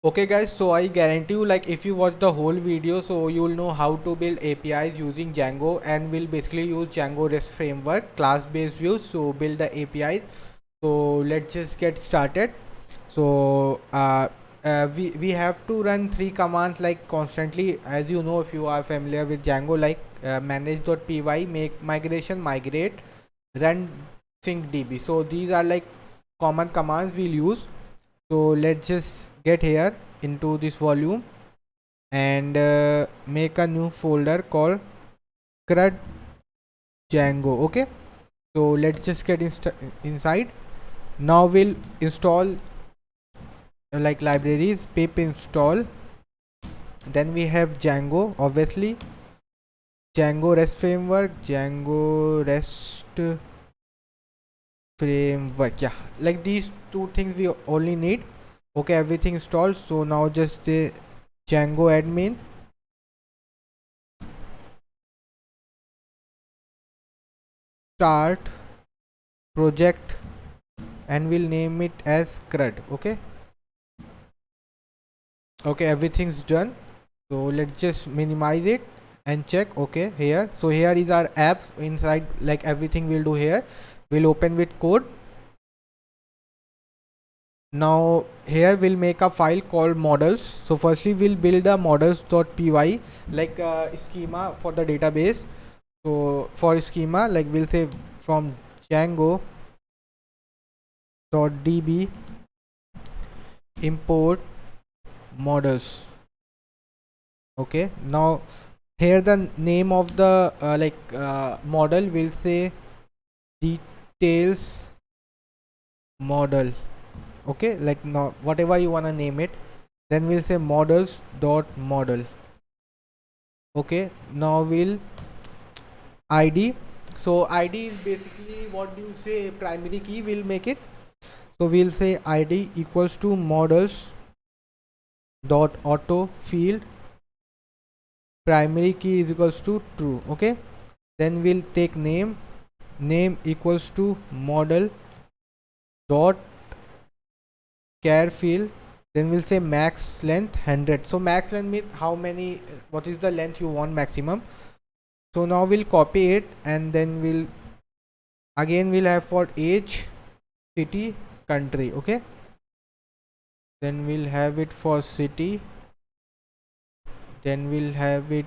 Okay guys, so I guarantee you, like, if you watch the whole video, so you will know how to build APIs using Django, and we'll basically use Django REST framework class based views so build the APIs. So let's just get started. So we have to run three commands like constantly, as you know if you are familiar with Django, like manage.py, make migration, migrate, run sync db. So these are like common commands we'll use. So let's just get here into this volume and make a new folder called crud Django. Okay, so let's just get inside. Now we'll install like libraries, pip install. Then we have Django, obviously, Django REST framework, Django REST framework. Yeah, like these two things we only need. Okay, everything installed. So now just the Django admin, start project, and we'll name it as crud. Okay, everything's done. So let's just minimize it and check. Okay, here, so here is our apps inside, like everything we'll do here. We'll open with code. Now here we'll make a file called models. So firstly we'll build a models.py, like schema for the database. So for schema, like we'll say from django.db import models. Okay, now here the name of the model will say details model. Okay, like now whatever you want to name it, then we'll say models dot model. Okay, now we'll id. So id is basically, what do you say, primary key, we'll make it. So we'll say id equals to models dot auto field primary key is equals to true. Okay, then we'll take name equals to model dot char field. Then we'll say max length 100. So max length means how many, what is the length you want maximum. So now we'll copy it, and then we'll have for age, city, country. Okay, then we'll have it for city, then we'll have it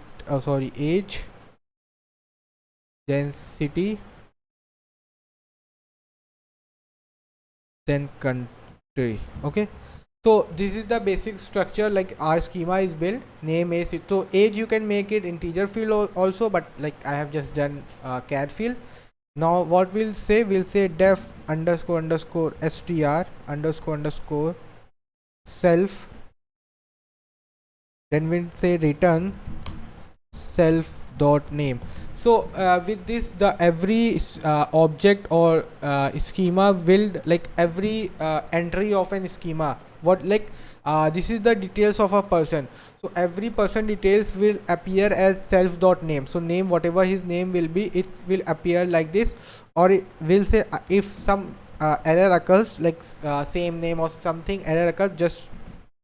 age, then city, then country. Okay, so this is the basic structure, like our schema is built. Name is, so age you can make it integer field also, but like I have just done char field. Now what we'll say, def underscore underscore str underscore underscore self, then we'll say return self dot name. So with this, the every object or schema will, like every entry of an schema, what like this is the details of a person. So every person details will appear as self dot name. So name, whatever his name will be, it will appear like this. Or it will say if some error occurs, like same name or something error occurs, just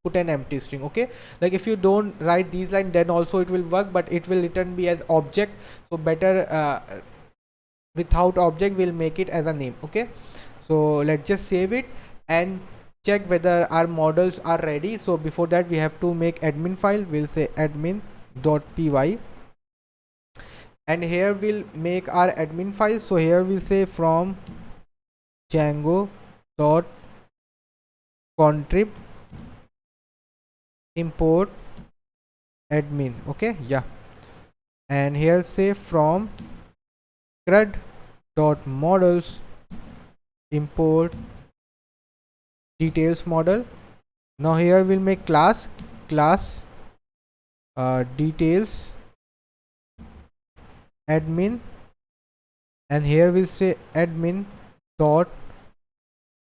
put an empty string. Okay, like if you don't write these lines, then also it will work, but it will return be as object. So better without object, we'll make it as a name. Okay, so let's just save it and check whether our models are ready. So before that, we have to make admin file. We'll say admin.py, and here we'll make our admin file. So here we'll say from django dot contrib import admin. Okay, yeah, and here say from crud dot models import details model. Now here we'll make class details admin, and here we'll say admin dot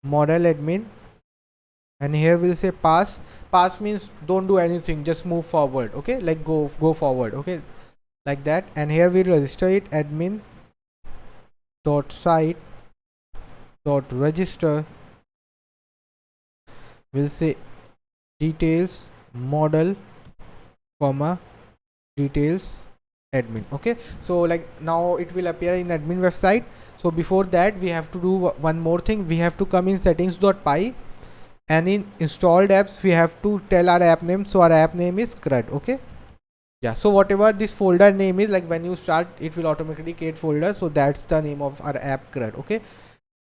model admin, and here we'll say pass means don't do anything, just move forward. Okay, like go forward. Okay, like that. And here we register it admin dot site dot register, we'll say details model comma details admin. Okay, so like now it will appear in admin website. So before that we have to do one more thing. We have to come in settings.py, and in installed apps we have to tell our app name. So our app name is CRUD. Okay, yeah, so whatever this folder name is, like when you start it will automatically create folder, so that's the name of our app CRUD. Okay,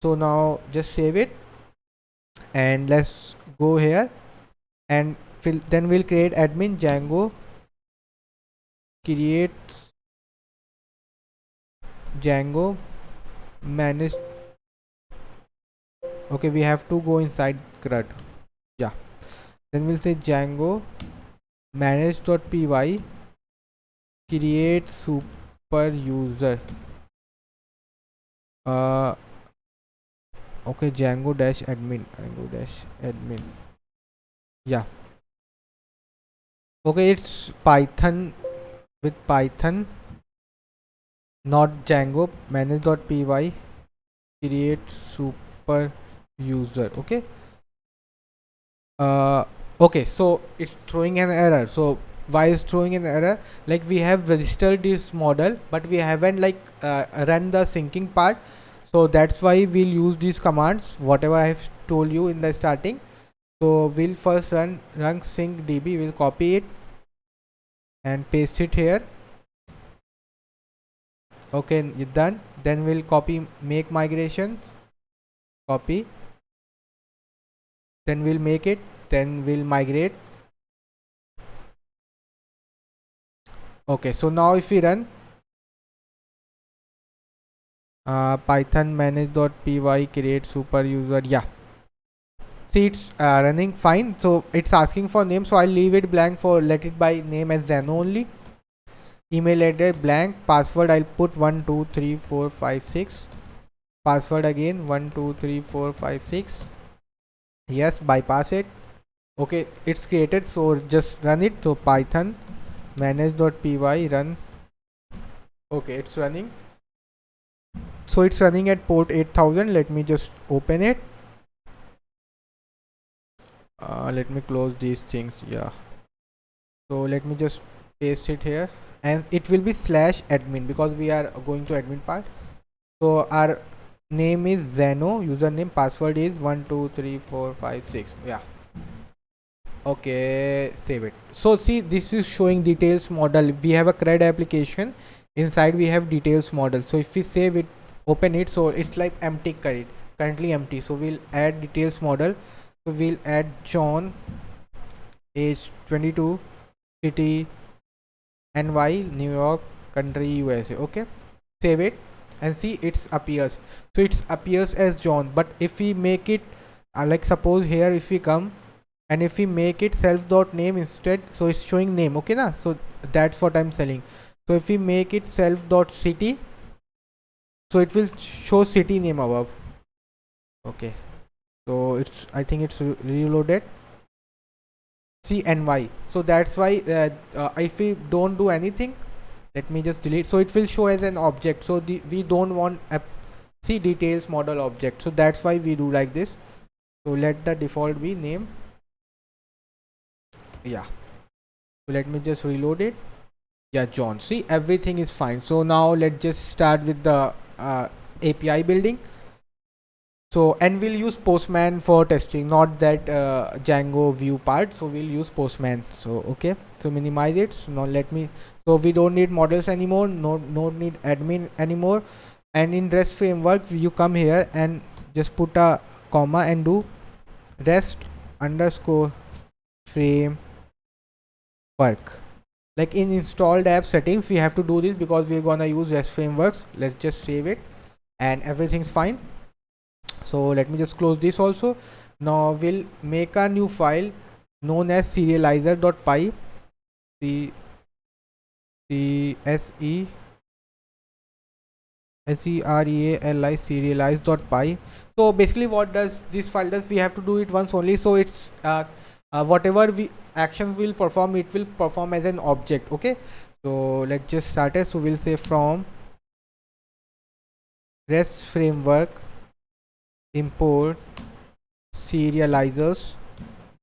so now just save it, and let's go here and then we'll create admin Django creates Django manage. Okay, we have to go inside CRUD. Yeah, then we'll say Django manage.py create super user. Okay, Django-admin. Yeah, okay, it's Python with Python, not Django. Manage.py create super user. Okay, uh okay, so it's throwing an error. So why is throwing an error? Like we have registered this model but we haven't like run the syncing part, so that's why we'll use these commands whatever I have told you in the starting. So we'll first run sync db, we'll copy it and paste it here. Okay, you're done. Then we'll copy make migration, copy, then we'll make it, then we'll migrate. Okay, so now if we run python manage.py create super user, yeah, see it's running fine. So it's asking for name, so I'll leave it blank for let it by name as Zeno only. Email address blank, password I'll put 123456, password again 123456. Yes, bypass it. Okay, it's created, so just run it. So python manage.py run. Okay, it's running. So it's running at port 8000. Let me just open it. Let me close these things. Yeah, so let me just paste it here, and it will be /admin because we are going to admin part. So our name is Zeno, username, password is 123456. Yeah, okay, save it. So see, this is showing details model. We have a CRUD application, inside we have details model. So if we save it, open it, so it's like empty, currently empty. So we'll add details model. So we'll add John, age 22, city NY, New York, country USA. Okay, save it and see it appears. So it appears as John, but if we make it like suppose here if we come and if we make it self.name instead, so it's showing name. Okay na, so that's what I'm selling. So if we make it self.city, so it will show city name above. Okay, so it's, I think it's reloaded. See NY, so that's why if we don't do anything, let me just delete, so it will show as an object. So we don't want a see details model object, so that's why we do like this. So let the default be name. Yeah, so let me just reload it. Yeah, John, see everything is fine. So now let's just start with the API building. So and we'll use Postman for testing, not that Django view part. So we'll use Postman. So okay, so minimize it. So now let me, so we don't need models anymore, no need admin anymore. And in REST framework you come here and just put a comma and do REST underscore framework. Like in installed app settings we have to do this because we're gonna use REST frameworks. Let's just save it and everything's fine. So let me just close this also. Now we'll make a new file known as serializer.py. serialize.py. So basically what does this file does, we have to do it once only. So it's whatever we actions will perform, it will perform as an object. Okay, so let's just start it. So we'll say from REST framework import serializers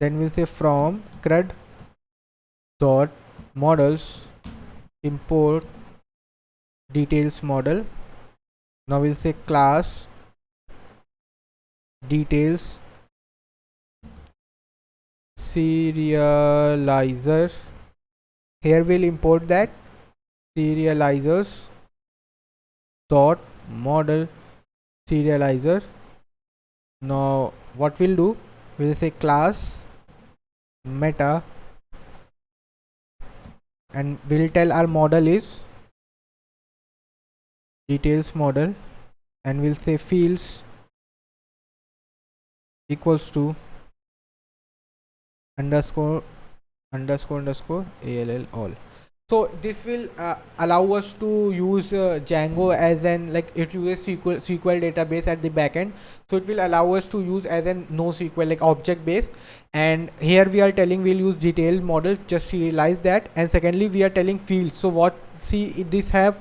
then we'll say from CRUD dot models import details model. Now we'll say class details serializer. Here we'll import that serializers dot model serializer. Now what we'll do, we'll say class meta, and we'll tell our model is details model, and we'll say fields equals to underscore underscore underscore all. So this will allow us to use Django as an, like, it uses SQL database at the backend, so it will allow us to use as an NoSQL, like object based. And here we are telling we'll use detailed model, just serialize that. And secondly, we are telling fields. So what, see, this have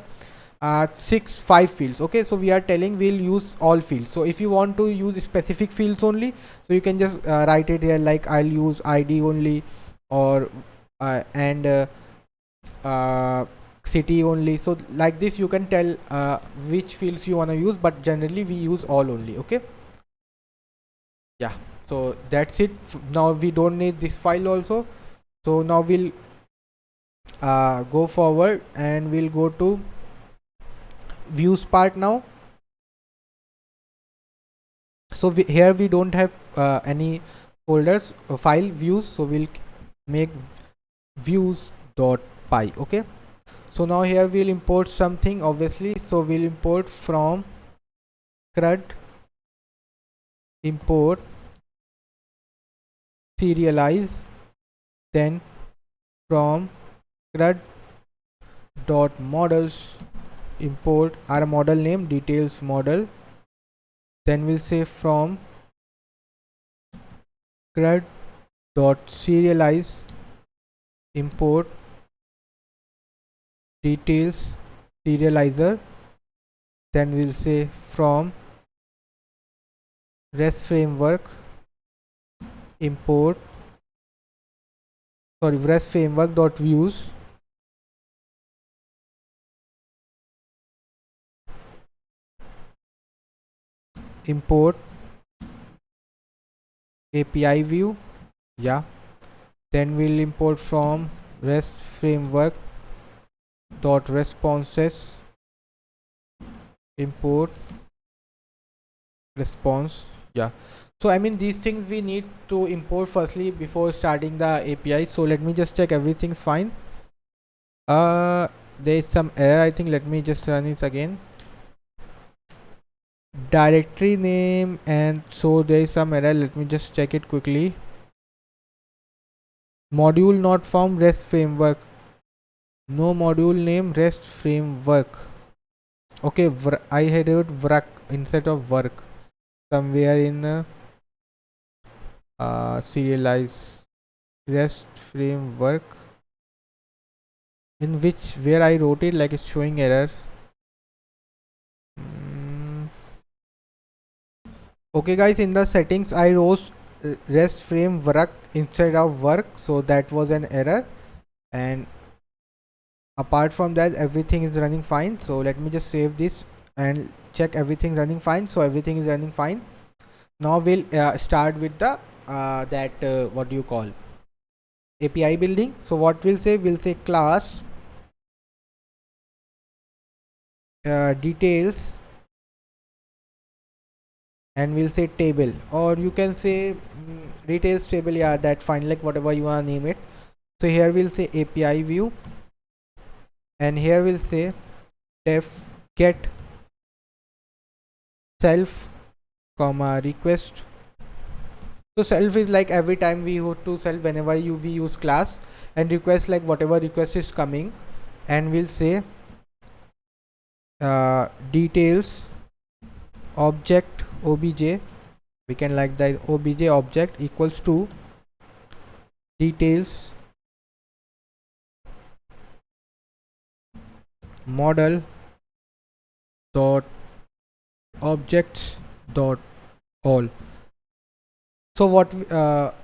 5 fields. Okay, so we are telling we'll use all fields. So if you want to use specific fields only, so you can just write it here, like I'll use ID only, or and city only. So like this you can tell which fields you want to use, but generally we use all only. Okay, yeah, so that's it. Now we don't need this file also. So now we'll go forward and we'll go to views part now. So here we don't have any folders file views, so we'll make views dot py. Okay, so now here we'll import something, obviously. So we'll import from CRUD import serialize, then from CRUD dot models import our model name details model, then we'll say from CRUD dot serialize import details serializer, then we'll say from REST framework import REST framework dot views, import API view. Yeah, then we'll import from REST framework dot responses import response. Yeah, so I mean these things we need to import firstly before starting the API. So let me just check everything's fine. There is some error, I think. Let me just run it again. Directory name, and so there is some error. Let me just check it quickly. Module not found REST framework. No module name REST framework. Okay, I had wrote work instead of work somewhere in serialize REST framework, in which where I wrote it, like it's showing error. Okay guys, in the settings I wrote REST framework instead of work, so that was an error. And apart from that, everything is running fine. So let me just save this and check everything running fine. So everything is running fine. Now we'll start with the what do you call, API building. So what we'll say class details, and we'll say table, or you can say details table. Yeah, that's fine, like whatever you want to name it. So here we'll say API view, and here we'll say def get self comma request. So self is like every time we go to self whenever we use class, and request like whatever request is coming. And we'll say details object obj, we can like that obj object equals to details model dot objects dot all. So what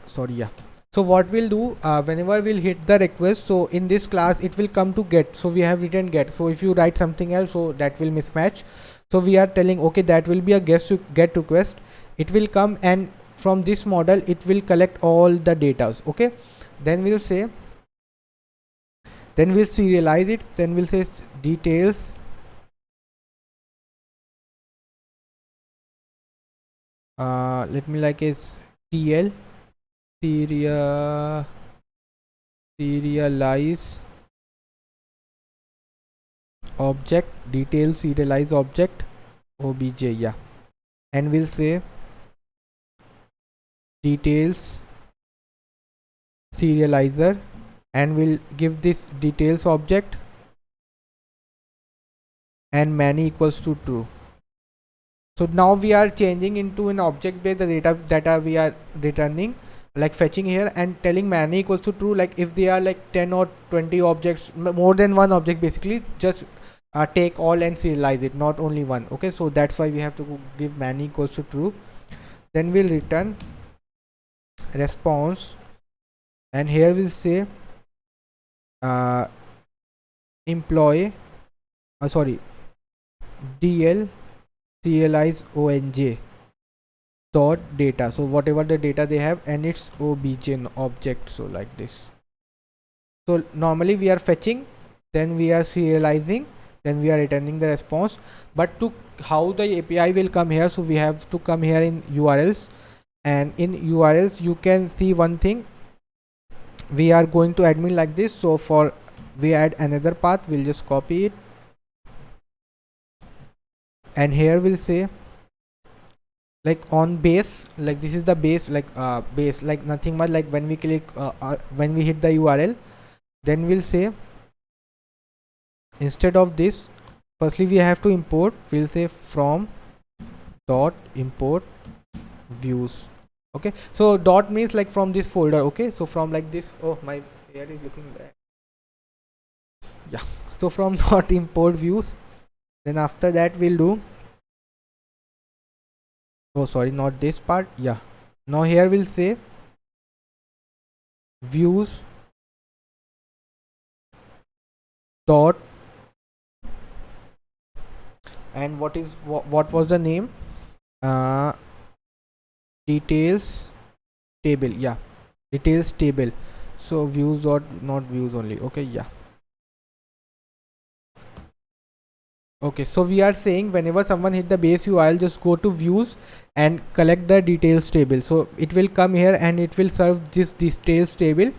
sorry, yeah, So what we'll do, whenever we'll hit the request, so in this class it will come to get, so we have written get. So if you write something else, so that will mismatch. So we are telling okay, that will be a get request. It will come, and from this model it will collect all the data. Okay, then we'll say, then we'll serialize it, then we'll say details let me like is TL serialize object, detail serialize object obj, yeah. And we'll say details serializer, and we'll give this details object and many equals to true. So now we are changing into an object based the data we are returning, like fetching here and telling many equals to true. Like if they are like 10 or 20 objects, more than one object, basically just take all and serialize it, not only one. Okay, so that's why we have to give many equals to true. Then we'll return response, and here we'll say employee sorry, DL serialize ONJ dot data. So whatever the data they have, and it's obj object. So like this. So normally we are fetching, then we are serializing, then we are returning the response. But to how the API will come here, so we have to come here in URLs, and in URLs you can see one thing. We are going to admin like this. So for we add another path, we'll just copy it, and here we'll say like on base, like this is the base, like base, like nothing but like when we click when we hit the URL, then we'll say instead of this, firstly we have to import. We'll say from dot import views. Okay, so dot means like from this folder. Okay, so from like this, oh my hair is looking bad, yeah. So from dot import views, then after that we'll do, oh sorry, not this part, yeah. Now here we'll say views dot, and what is what was the name, uh details table, yeah, details table. So views dot, not views only. Okay, yeah. Okay, so we are saying whenever someone hit the base URL, just go to views and collect the details table. So it will come here and it will serve this details table,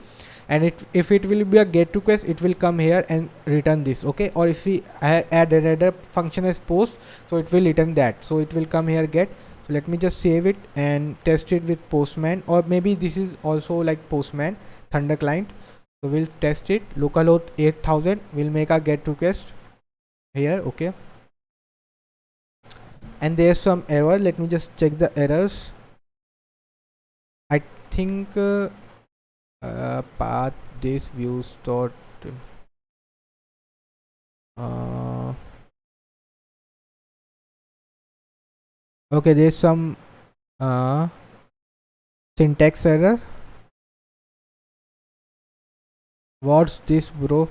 and if it will be a get request, it will come here and return this. Okay, or if we add another function as post, so it will return that. So it will come here get. So let me just save it and test it with Postman, or maybe this is also like Postman Thunder client. So we'll test it. Localhost 8000, we'll make a get request here. Okay, and there's some error. Let me just check the errors. I think path this views dot okay, there's some syntax error. What's this, bro?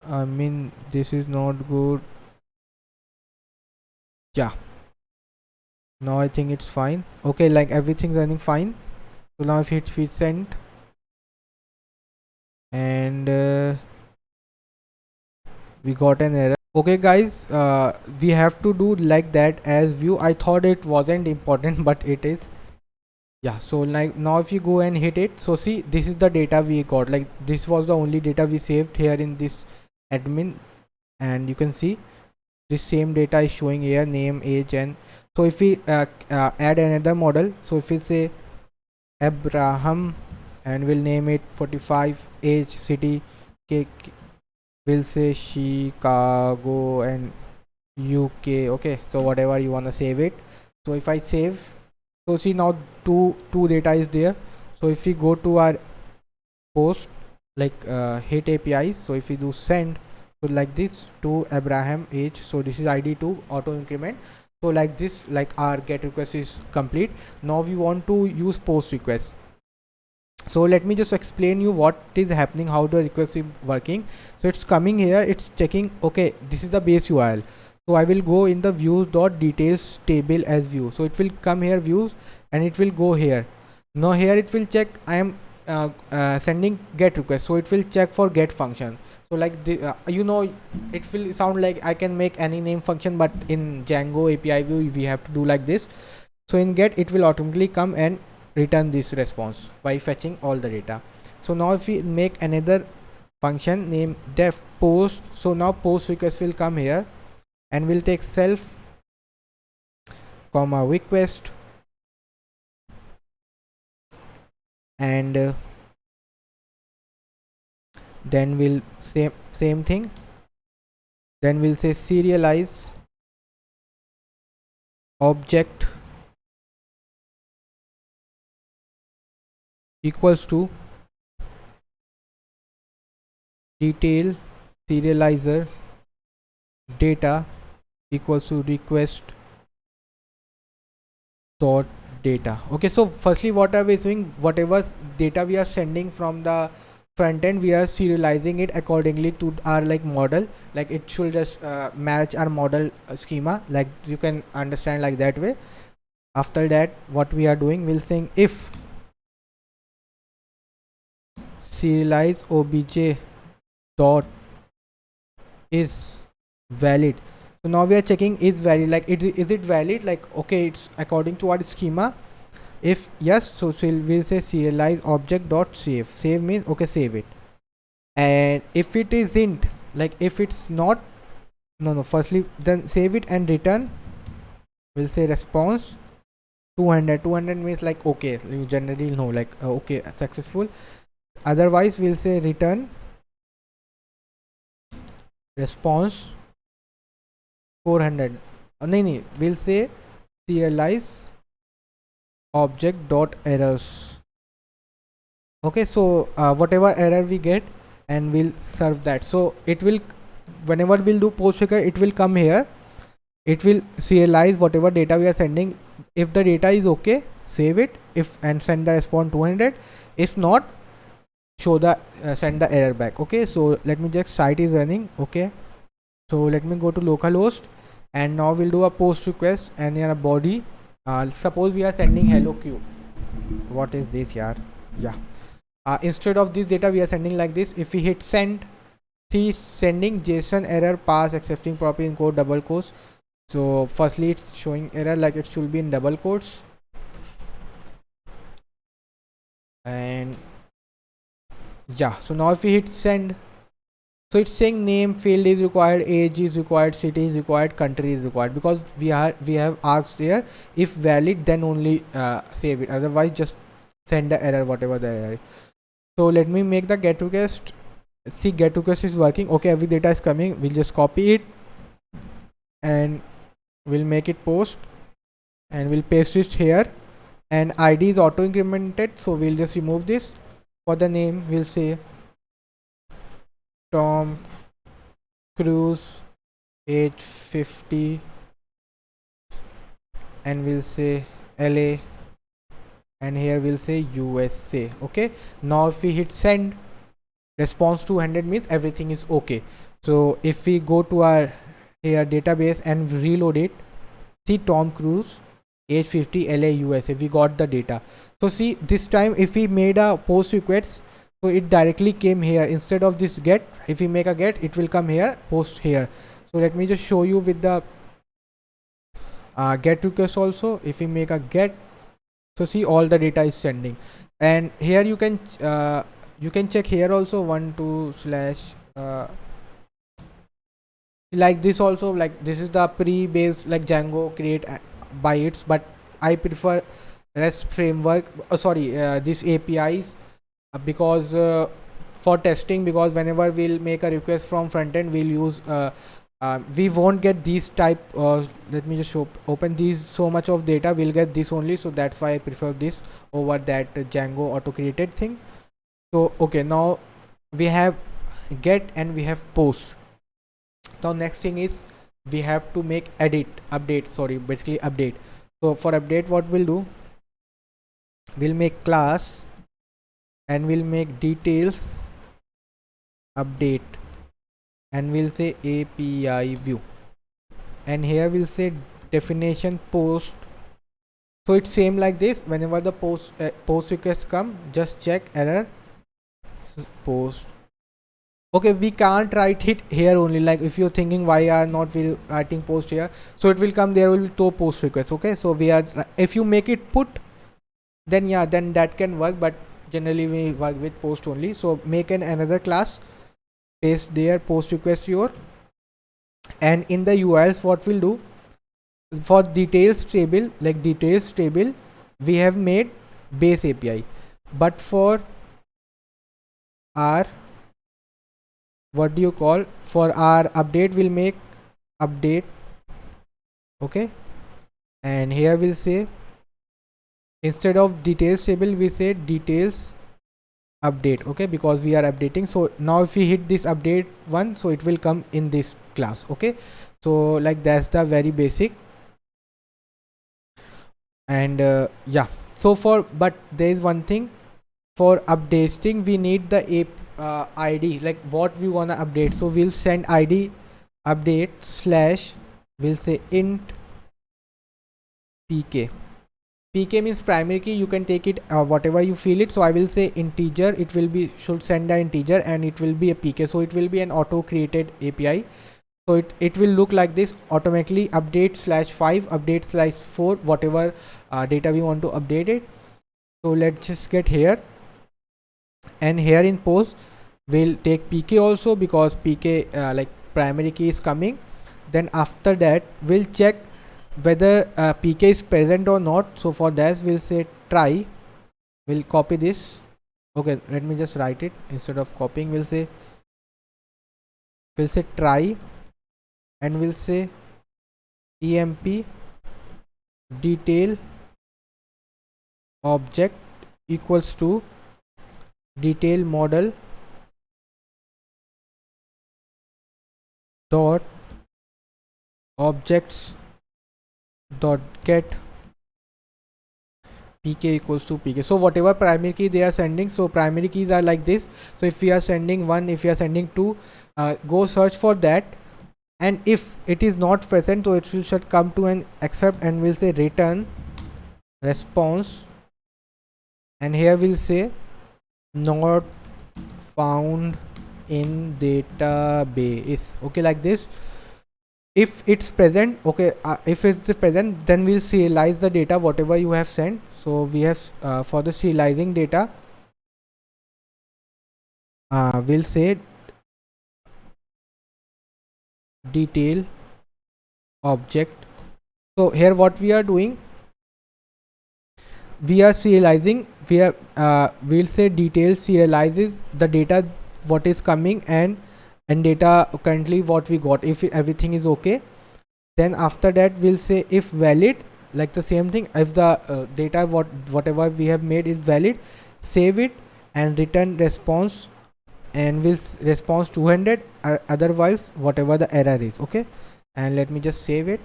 I mean, this is not good. Yeah, now I think it's fine. Okay, like everything's running fine. So now if it hit send, and we got an error. Okay guys, we have to do like that as view. I thought it wasn't important, but it is. Yeah, so like now if you go and hit it, so see, this is the data we got. Like this was the only data we saved here in this admin, and you can see this same data is showing here, name, age, and so if we add another model, so if we say Abraham, and we'll name it 45, age, city, we'll say Chicago, and UK. Okay, so whatever you want to save it. So if I save, so see now two data is there. So if we go to our post, like hit APIs, so if we do send, so like this to Abraham age, so this is ID2 auto increment. So like this, like our get request is complete. Now we want to use post request. So let me just explain you what is happening, how the request is working. So it's coming here, it's checking, okay, this is the base URL. So I will go in the views dot details table as view. So it will come here views, and it will go here. Now here it will check I am sending get request, so it will check for get function. So like the, it will sound like I can make any name function, but in Django API view we have to do like this. So in get it will automatically come and return this response by fetching all the data. So now if we make another function name def post, so now post request will come here, and we'll take self comma request, and then we'll same thing, then we'll say serialize object equals to detail serializer data equals to request dot data. Okay, so firstly what are we doing, whatever data we are sending from the front end, we are serializing it accordingly to our like model, like it should just match our model schema, like you can understand like that way. After that what we are doing, we'll saying if serialize obj dot is valid. So now we are checking is valid, like is it valid, like okay it's according to our schema. If yes, so we'll say serialize object dot save. Save means okay, save it. And if it isn't, like if it's not, no, firstly then save it and return. We'll say response 200. 200 means like okay, you generally know like okay, successful. Otherwise we'll say return response 400. No, we'll say serialize object dot errors. Okay, so whatever error we get, and we'll serve that. So it will, whenever we'll do post request, it will come here, it will serialize whatever data we are sending. If the data is okay, save it, if and send the response 200. If not, show the send the error back. Okay, so let me check site is running. Okay, so let me go to localhost, and now we'll do a post request, and here a body, suppose we are sending hello q. What is this here? Yeah, instead of this data we are sending like this. If we hit send, see sending JSON error pass accepting property in code double quotes. So firstly it's showing error like it should be in double quotes, and yeah, so now if we hit send, so it's saying name field is required, age is required, city is required, country is required, because we have asked here if valid then only save it, otherwise just send the error whatever the error is. So let me make the get request. See, get request is working. Okay, every data is coming. We'll just copy it and we'll make it post, and we'll paste it here, and ID is auto incremented, so we'll just remove this. For the name we'll say Tom Cruise, age 50, and we'll say LA, and here we'll say USA. Okay, now if we hit send, response 200 means everything is okay. So if we go to our here database and reload it, see Tom Cruise, age 50, LA, USA, we got the data. So see, this time if we made a post request, so it directly came here instead of this get. If we make a get, it will come here, post here. So let me just show you with the get request also. If we make a get, so see all the data is sending, and here you can check here also 1 2 slash like this also, like this is the pre-base like Django create bytes, but I prefer REST framework, these APIs, because for testing, because whenever we'll make a request from front end, we'll use we won't get these type. Let me just open these, so much of data we'll get this only, so that's why I prefer this over that Django auto created thing. So okay, now we have get and we have post. Now next thing is we have to make basically update. So for update, what we'll do, we'll make class and we'll make details update, and we'll say API view, and here we'll say definition post. So it's same like this. Whenever the post request come, just check error post. Okay, we can't write it here only. Like if you're thinking why are not we writing post here, so it will come, there will be two post requests. Okay, so we are, if you make it put, then yeah, then that can work, but generally we work with post only. So make another class, paste there post request your, and in the URLs what we'll do, for details table, like details table we have made base API, but for our, what do you call, for our update we'll make update. Okay, and here we'll say, instead of details table we say details update. Okay, because we are updating. So now if we hit this update one, so it will come in this class. Okay, so like that's the very basic. And yeah, so for, but there is one thing, for updating we need the ID, like what we wanna update. So we'll send ID update slash, we'll say int pk. Pk means primary key, you can take it whatever you feel it. So I will say integer, it will be, should send the integer, and it will be a pk, so it will be an auto created API. So it will look like this automatically, update /5 update /4 whatever data we want to update it. So let's just get here, and here in post we'll take pk also, because pk like primary key is coming. Then after that we'll check whether pk is present or not. So for that we'll say try, we'll copy this. Okay, let me just write it instead of copying. We'll say try, and we'll say emp detail object equals to detail model dot objects dot get pk equals to pk. So whatever primary key they are sending, so primary keys are like this. So if we are sending 1, if we are sending 2, go search for that, and if it is not present, so it should come to an accept, and we'll say return response, and here we'll say not found in database. Okay, like this. If it's present, okay, if it's present, then we'll serialize the data whatever you have sent. So we have for the serializing data, we'll say detail object. So here what we are doing, we are serializing, we are we'll say detail serializes the data what is coming, and data currently what we got. If everything is okay, then after that we'll say if valid, like the same thing, if the data whatever we have made is valid, save it and return response, and will response 200, otherwise whatever the error is. Okay, and let me just save it.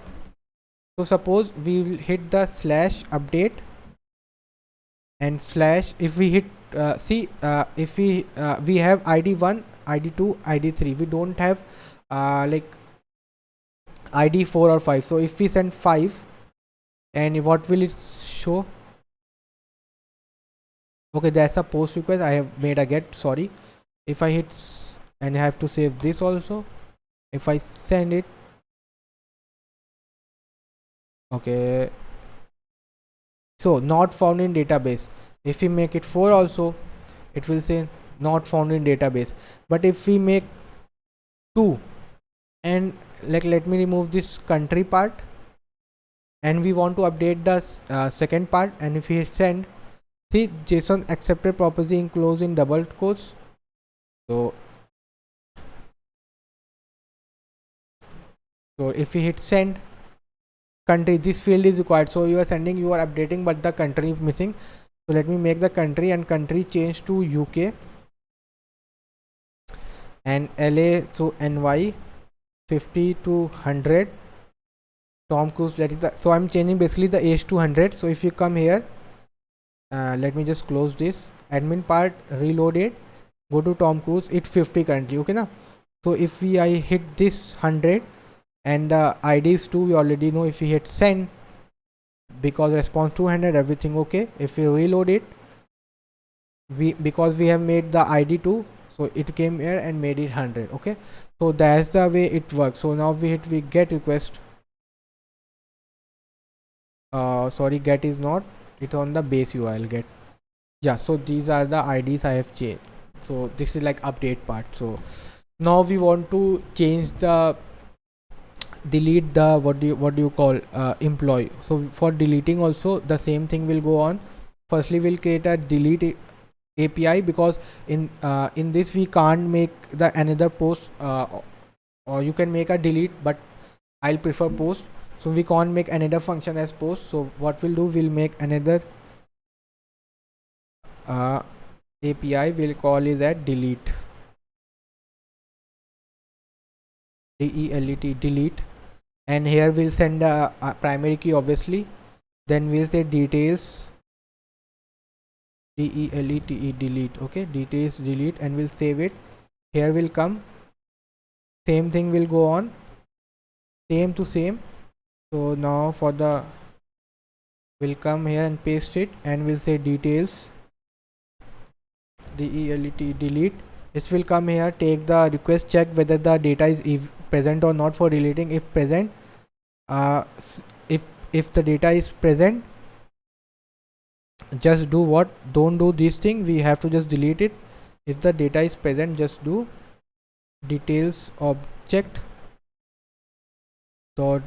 So suppose we will hit the slash update and slash, if we hit see if we have id1 id2 id3, we don't have like id 4 or 5. So if we send 5, and what will it show? Okay, that's a post request, I have made a get, sorry. If I hit and I have to save this also, if I send it, okay, so not found in database. If we make it 4 also, it will say not found in database. But if we make 2, and like let me remove this country part, and we want to update the second part, and if we hit send, see JSON accepted property enclosed in double quotes. So if we hit send country, this field is required, so you are sending, you are updating, but the country is missing. So let me make the country, and country change to UK, and LA, so NY 50 to 100, Tom Cruise, that is the, so I'm changing basically the age to 100. So if you come here, let me just close this, admin part, reload it, go to Tom Cruise. It's 50 currently, okay na. So if we I hit this 100 and the ID is 2, we already know. If we hit send, because response 200, everything okay. If we reload it, because we have made the ID 2, so it came here and made it 100, okay. So that's the way it works. So now we get request. Sorry, get is not, it's on the base URL get. Yeah, so these are the IDs I have changed. So this is like update part. So now we want to change the delete the what do you call employee. So for deleting also the same thing will go on. Firstly we'll create a delete API, because in this we can't make the another post, or you can make a delete, but I'll prefer post. So we can't make another function as post. So what we'll do, we'll make another API, we'll call it that delete, delete, and here we'll send a primary key obviously. Then we'll say details, delete, okay, details delete, and we'll save it. Here will come, same thing will go on, same to same. So now for the, we'll come here and paste it, and we'll say details, delete. This will come here, take the request, check whether the data is present or not for deleting. If present, if the data is present, just do what, don't do this thing, we have to just delete it. If the data is present, just do details object dot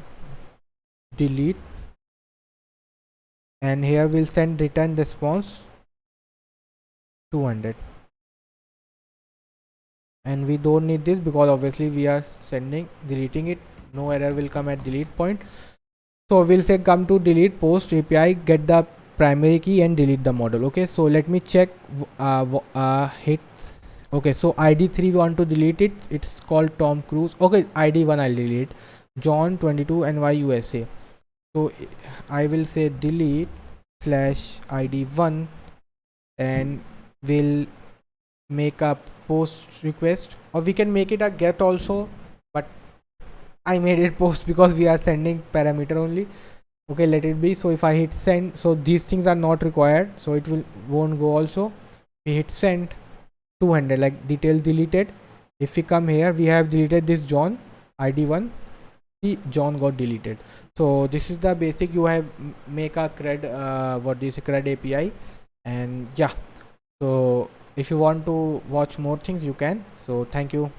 delete, and here we'll send return response 200. And we don't need this because obviously we are deleting it, no error will come at delete point. So we'll say come to delete post API, get the primary key and delete the model. Okay, so let me check, hit, okay, so ID 3 we want to delete it, it's called Tom Cruise. Okay, ID 1 I'll delete, John 22 NY USA. So I will say delete slash ID 1, and we'll make a post request, or we can make it a get also, but I made it post because we are sending parameter only. Okay, let it be. So if I hit send, so these things are not required, so it won't go also. We hit send 200, like detail deleted. If we come here, we have deleted this John ID 1, see John got deleted. So this is the basic, you have make a CRUD, what do you say, CRUD API. And yeah, so if you want to watch more things you can. So thank you.